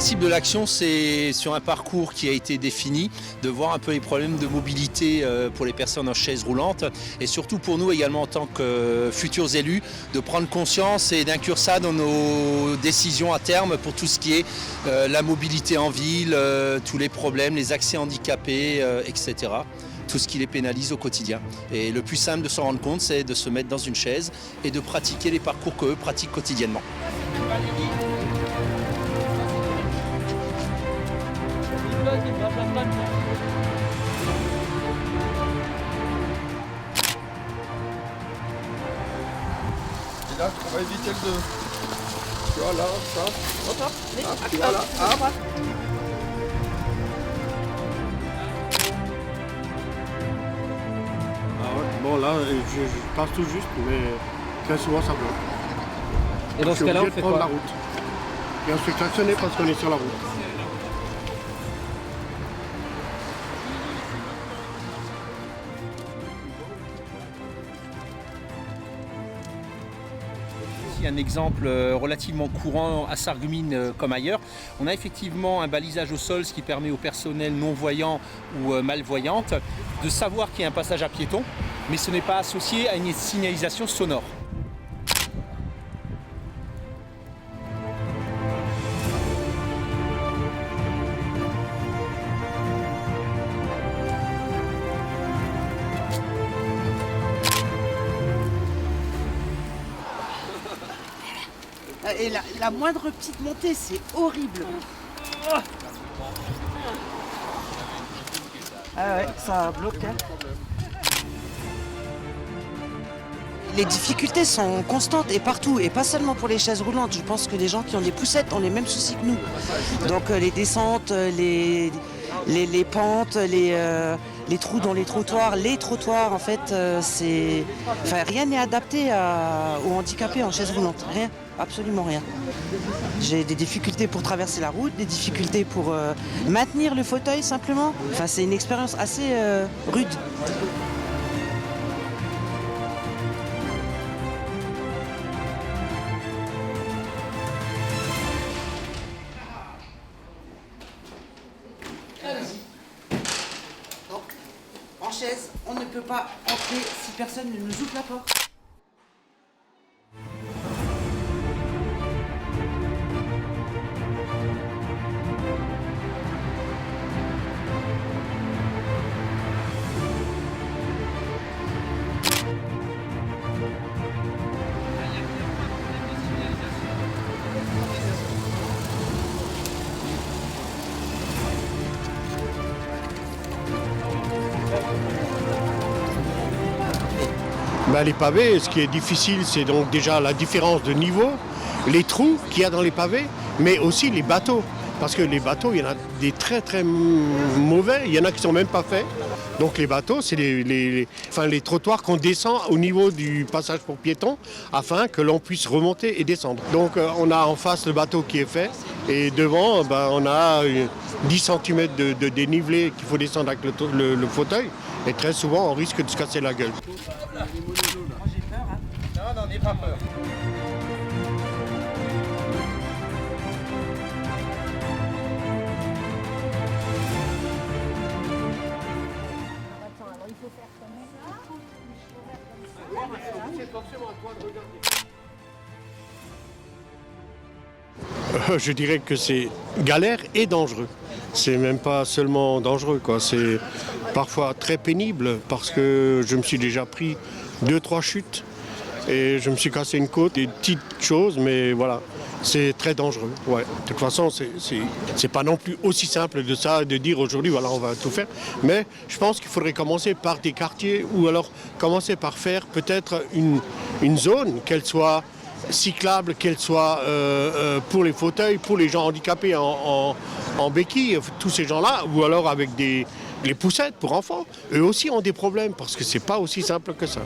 principe de l'action, c'est sur un parcours qui a été défini, de voir un peu les problèmes de mobilité pour les personnes en chaise roulante et surtout pour nous également en tant que futurs élus, de prendre conscience et d'inclure ça dans nos décisions à terme pour tout ce qui est la mobilité en ville, tous les problèmes, les accès handicapés, etc. Tout ce qui les pénalise au quotidien. Et le plus simple de s'en rendre compte, c'est de se mettre dans une chaise et de pratiquer les parcours qu'eux pratiquent quotidiennement. Et là, on va éviter le 2. Tu vois là, ça, hop, tu vois là, hop. Ah ouais, bon là, je passe tout juste, mais très souvent ça bloque. Et dans ce cas-là, on fait prendre la quoi? route. Et on se fait klaxonner parce qu'on est sur la route. Un exemple relativement courant à Sarreguemines comme ailleurs. On a effectivement un balisage au sol, ce qui permet au personnel non-voyant ou malvoyante de savoir qu'il y a un passage à piétons, mais ce n'est pas associé à une signalisation sonore. Et la moindre petite montée, c'est horrible. Ah ouais, ça bloque. Hein. Les difficultés sont constantes et partout, et pas seulement pour les chaises roulantes. Je pense que les gens qui ont des poussettes ont les mêmes soucis que nous. Donc les descentes, les pentes, les trous dans les trottoirs en fait, c'est... Enfin, rien n'est adapté aux handicapés en chaise roulante, rien, absolument rien. J'ai des difficultés pour traverser la route, des difficultés pour maintenir le fauteuil simplement. Enfin, c'est une expérience assez rude. En chaise, on ne peut pas entrer si personne ne nous ouvre la porte. Les pavés, ce qui est difficile, c'est donc déjà la différence de niveau, les trous qu'il y a dans les pavés, mais aussi les bateaux. Parce que les bateaux, il y en a des très très mauvais, il y en a qui ne sont même pas faits. Donc les bateaux, c'est les trottoirs qu'on descend au niveau du passage pour piétons afin que l'on puisse remonter et descendre. Donc on a en face le bateau qui est fait et devant on a 10 cm de dénivelé qu'il faut descendre avec le fauteuil et très souvent on risque de se casser la gueule. Moi j'ai peur. Hein. Non, n'aie pas peur. Je dirais que c'est galère et dangereux. C'est même pas seulement dangereux, quoi. C'est parfois très pénible parce que je me suis déjà pris 2-3 chutes et je me suis cassé une côte, des petites choses, mais voilà, c'est très dangereux. Ouais. De toute façon, c'est pas non plus aussi simple de ça, de dire aujourd'hui, voilà, on va tout faire. Mais je pense qu'il faudrait commencer par des quartiers ou alors commencer par faire peut-être une zone, qu'elle soit cyclable, qu'elle soit pour les fauteuils, pour les gens handicapés en béquille, tous ces gens-là, ou alors avec les poussettes pour enfants. Eux aussi ont des problèmes parce que c'est pas aussi simple que ça.